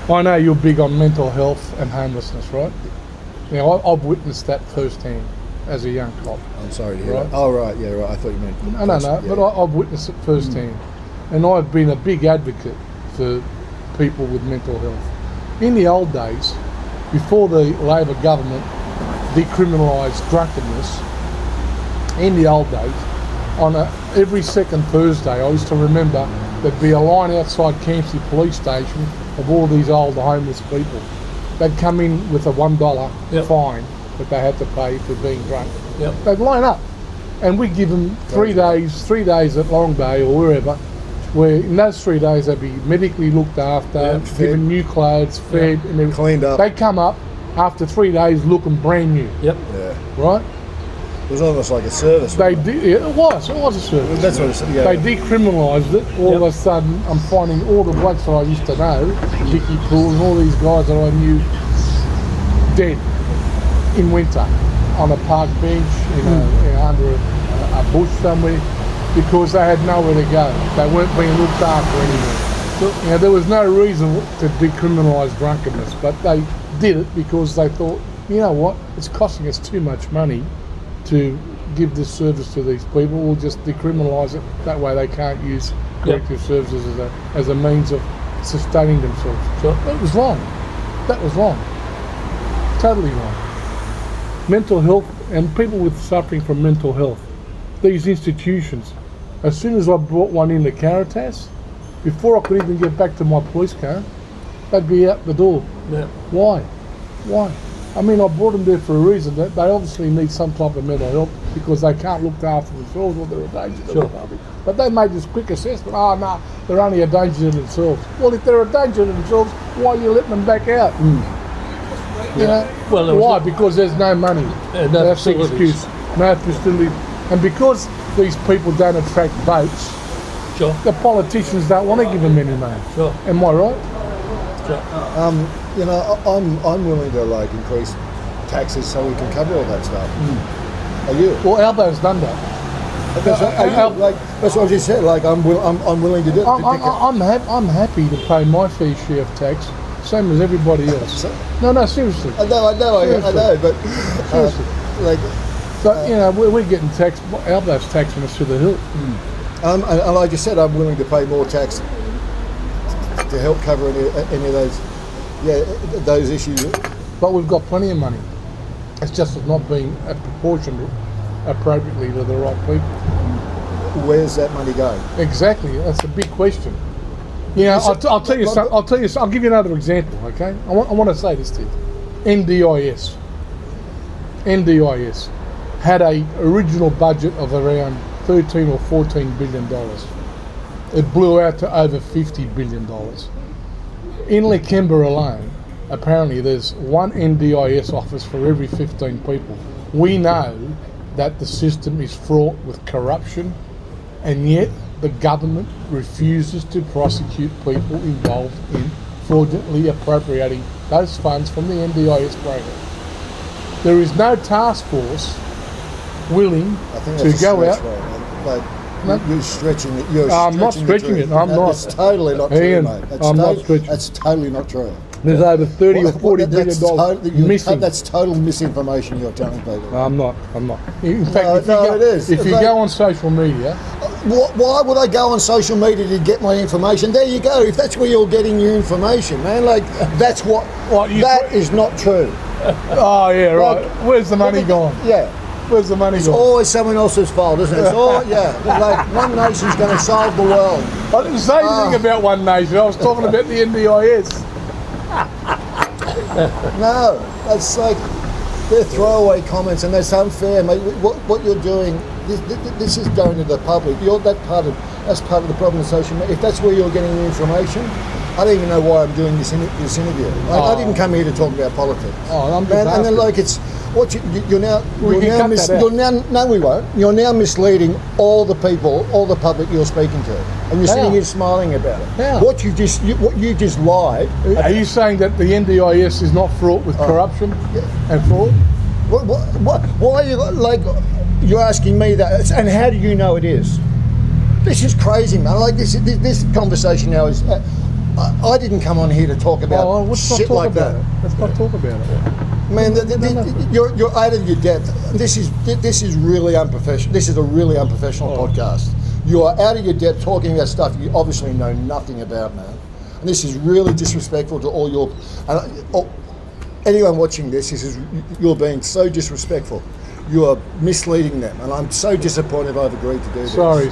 I know you're big on mental health and homelessness, right? Now, I've witnessed that firsthand as a young cop. I'm sorry to hear Right? that. Oh, right, yeah, right. I thought you meant... No, but I've witnessed it firsthand. And I've been a big advocate for people with mental health. In the old days, before the Labor government decriminalised drunkenness, in the old days, on every second Thursday, I used to remember there'd be a line outside Campsie Police Station of all these old homeless people. They'd come in with a $1 fine that they had to pay for being drunk. They'd line up, and we'd give them 3 days at Long Bay or wherever, where in those 3 days they'd be medically looked after, given new clothes, fed, and everything. Cleaned up. They'd come up after 3 days looking brand new. Right? It was almost like a service. It was a service. That's what it's, They decriminalised it. All of a sudden, I'm finding all the blokes that I used to know, Vicky Poole and all these guys that I knew, dead in winter on a park bench, under a bush somewhere, because they had nowhere to go. They weren't being looked after anymore. There was no reason to decriminalise drunkenness, but they did it because they thought, you know what, it's costing us too much money to give this service to these people. We'll just decriminalise it. That way they can't use corrective services as a means of sustaining themselves. So that was wrong. That was wrong. Totally wrong. Mental health and people with suffering from mental health, these institutions, as soon as I brought one into Caritas, before I could even get back to my police car, they'd be out the door. Why? I mean, I brought them there for a reason. That they obviously need some type of mental help because they can't look after themselves or they're a danger to the public. But they made this quick assessment, they're only a danger to themselves. Well, if they're a danger to themselves, why are you letting them back out? Why? Because there's no money. That's the excuse. No facility. And because these people don't attract votes, the politicians don't want to give them any money. Am I right? I'm willing to increase taxes so we can cover all that stuff. Are you? Well, Albo's done that. That's what I just said. I'm willing to do it. I'm happy to pay my fair share of tax, same as everybody else. No, seriously. I know, but seriously. We're getting taxed. Albo's taxing us to the hilt. And like I said, I'm willing to pay more tax to help cover any of those issues. But we've got plenty of money. It's just not being proportioned appropriately to the right people. Where's that money going? Exactly, that's a big question. I'll tell you something. I'll give you another example. Okay, I want to say this to you. NDIS had a original budget of around 13 or 14 billion dollars. It blew out to over $50 billion. In Lakemba alone, apparently there's one NDIS office for every 15 people. We know that the system is fraught with corruption, and yet the government refuses to prosecute people involved in fraudulently appropriating those funds from the NDIS program. There is no task force willing to go out. You're stretching it. I'm not stretching it. I'm not. That's totally not true, mate. I'm not stretching. That's totally not true. There's over $30 or $40 billion missing. That's total misinformation you're telling people. No, I'm not. In fact, if you go on social media... Why would I go on social media to get my information? There you go. If that's where you're getting your information, man, that's what... that is not true. Oh, yeah, right. Where's the money gone? Yeah. Where's the money It's gone? always someone else's fault, isn't it? It's all, one nation's going to solve the world. I didn't say anything about one nation. I was talking about the NDIS. No, that's they're throwaway comments, and that's unfair, mate. What you're doing, this is going to the public. That's part of the problem with social media. If that's where you're getting the information, I don't even know why I'm doing this interview. I didn't come here to talk about politics. I'm just asking. And then it's what you're now. No, we won't. You're now misleading all the people, all the public you're speaking to, and you're sitting here smiling about it. How? What you just lied. Are you saying that the NDIS is not fraught with corruption and fraud? Why are you you're asking me that? And how do you know it is? This is crazy, man. This conversation now is. I didn't come on here to talk about Well, let's not shit talk like about that. it. Let's not talk about it. Man, you're out of your depth. This is really unprofessional. This is a really unprofessional podcast. You are out of your depth talking about stuff you obviously know nothing about, man. And this is really disrespectful to all your. Anyone watching this, you're being so disrespectful. You are misleading them, and I'm so disappointed I've agreed to do this. Sorry.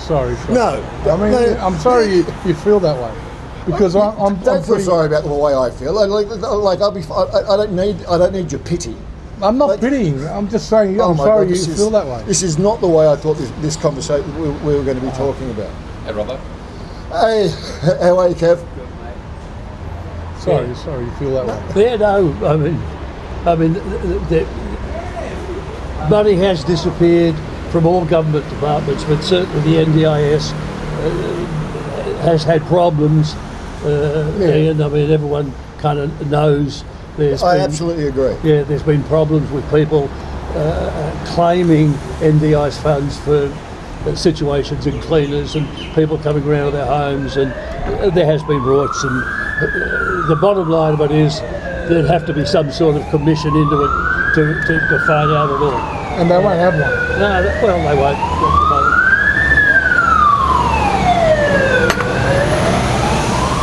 No, I mean, no, I'm sorry you feel that way. Because I'm don't feel pretty, sorry about the way I feel. Like I'll be. I don't need your pity. I'm not pitying. I'm just saying. I'm my sorry God, you feel that way. This is not the way I thought this conversation we were going to be talking about. Hey, Robbo. Hey, how are you, Kev? Sorry you feel that way. Yeah, no, I mean, the money has disappeared from all government departments, but certainly the NDIS has had problems, and I mean, everyone kind of knows I absolutely agree. Yeah, there's been problems with people claiming NDIS funds for situations in cleaners and people coming around to their homes, and there has been rorts, and the bottom line of it is there'd have to be some sort of commission into it to find out at all. And they won't have one. No, well, they won't.